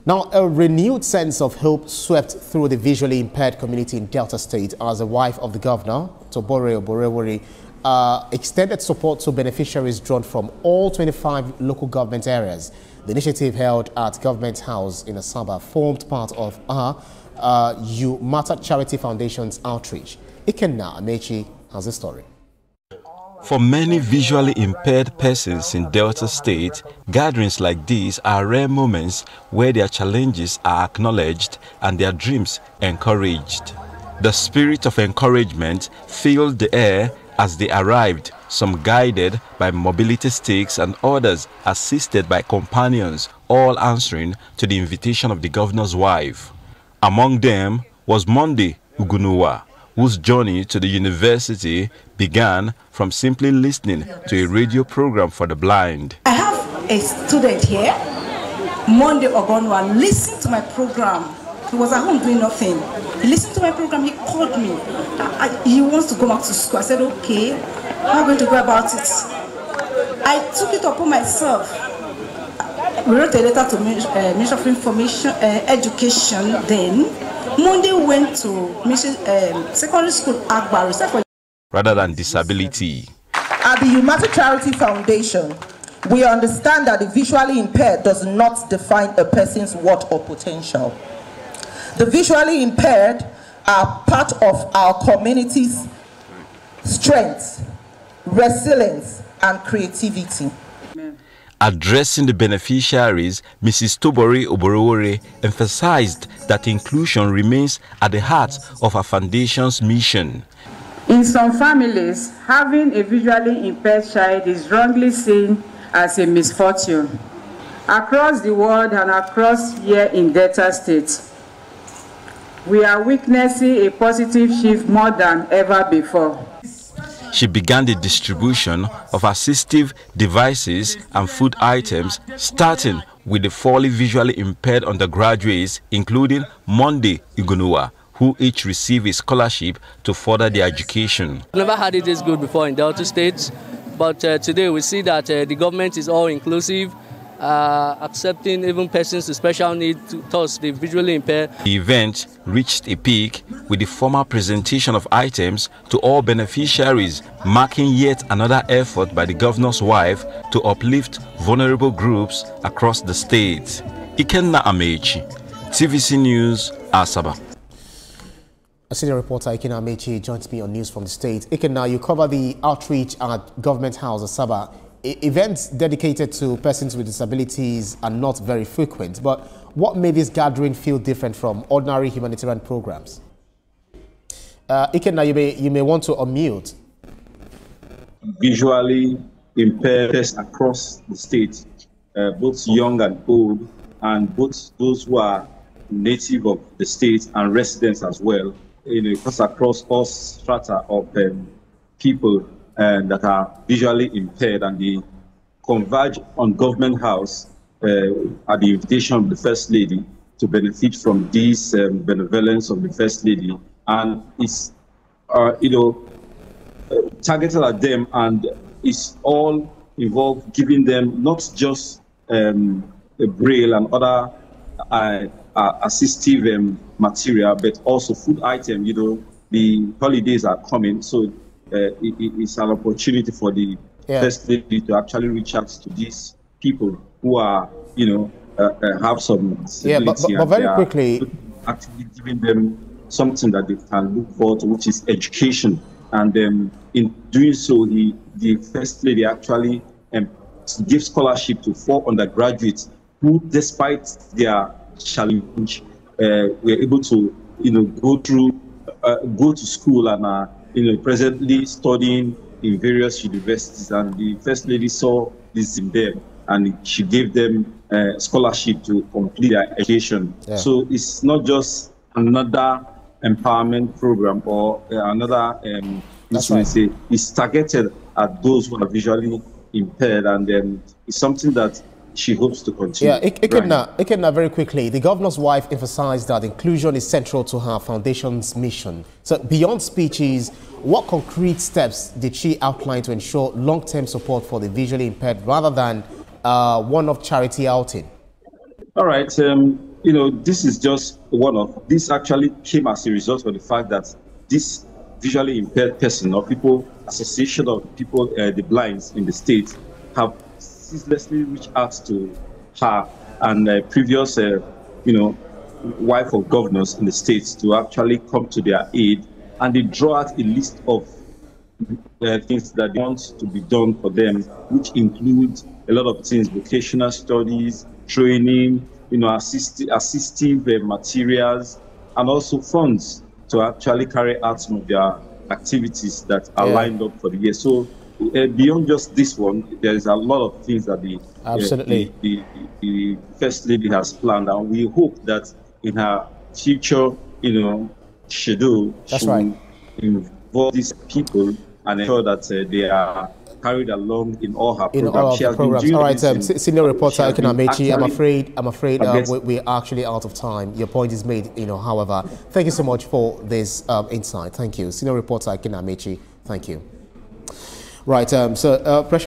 Now, a renewed sense of hope swept through the visually impaired community in Delta State as the wife of the governor, Tobore Oborewori, extended support to beneficiaries drawn from all 25 local government areas. The initiative held at Government House in Asaba formed part of You Matter Charity Foundation's outreach. Ikenna Amechi has a story. For many visually impaired persons in Delta State, gatherings like these are rare moments where their challenges are acknowledged and their dreams encouraged. The spirit of encouragement filled the air as they arrived, some guided by mobility sticks and others assisted by companions, all answering to the invitation of the governor's wife. Among them was Monday Ugunuwa, whose journey to the university began from simply listening to a radio program for the blind. I have a student here, Monday Ogonwa, listened to my program. He was at home doing nothing. He listened to my program, he called me. He wants to go back to school. I said, okay, how are we going to go about it? I took it upon myself. We wrote a letter to Minister of Information, Education then. Monday went to secondary school Agbar. Rather than disability. At the You Matter Charity Foundation, we understand that the visually impaired does not define a person's worth or potential. The visually impaired are part of our community's strength, resilience, and creativity. Addressing the beneficiaries, Mrs. Tobore Oborewori emphasized that inclusion remains at the heart of our foundation's mission. In some families, having a visually impaired child is wrongly seen as a misfortune. Across the world and across here in Delta State, we are witnessing a positive shift more than ever before. She began the distribution of assistive devices and food items, starting with the 4 visually impaired undergraduates, including Monday Igunuwa, who each receive a scholarship to further their education. Never had it this good before in Delta State, but today we see that the government is all inclusive, accepting even persons with special needs, thus the visually impaired. The event reached a peak with the formal presentation of items to all beneficiaries, marking yet another effort by the governor's wife to uplift vulnerable groups across the state. Ikenna Amechi, TVC News, Asaba. A senior reporter, Ikenna Amechi, joins me on News from the State. Ikenna, you cover the outreach at Government House, Asaba. Events dedicated to persons with disabilities are not very frequent, but what made this gathering feel different from ordinary humanitarian programs? Ikenna, you may want to unmute. Visually impaired across the state, both young and old, and both those who are native of the state and residents as well, because across all strata of people that are visually impaired, and they converge on Government House at the invitation of the First Lady to benefit from this benevolence of the First Lady, and it's targeted at them, and it's all involved giving them not just a braille and other assistive material, but also food item. The holidays are coming, so it's an opportunity for the First Lady to actually reach out to these people who are, have some disability. But very quickly, actually giving them something that they can look forward to, which is education. And in doing so, the First Lady actually gives scholarship to 4 undergraduates who, despite their challenge, were able to, go to school and are, presently studying in various universities. And the First Lady saw this in them, and she gave them scholarship to complete their education. Yeah. So it's not just another empowerment program or another, it's targeted at those who are visually impaired, and it's something that she hopes to continue. Yeah, Ikenna, very quickly, the governor's wife emphasized that inclusion is central to her foundation's mission. So beyond speeches, what concrete steps did she outline to ensure long-term support for the visually impaired rather than one-off charity outing? All right. you know, this is just one of, this actually came as a result of the fact that this visually impaired person or people, association of people, the blinds in the state, have ceaselessly reached out to her and previous, you know, wife of governors in the states to actually come to their aid, and they draw out a list of things that they want to be done for them, which includes a lot of things: vocational studies, training, you know, assistive materials, and also funds to actually carry out some of their activities that are lined up for the year. So beyond just this one, there is a lot of things that the First Lady has planned, and we hope that in her future, you know, schedule, she will involve these people and ensure that they are carried along in all her programs. All of the programs. All right, senior reporter Ekinamechi, I'm afraid we're actually out of time. Your point is made, you know, however. Thank you so much for this insight. Thank you. Senior reporter Ekinamechi, thank you. Right, pressure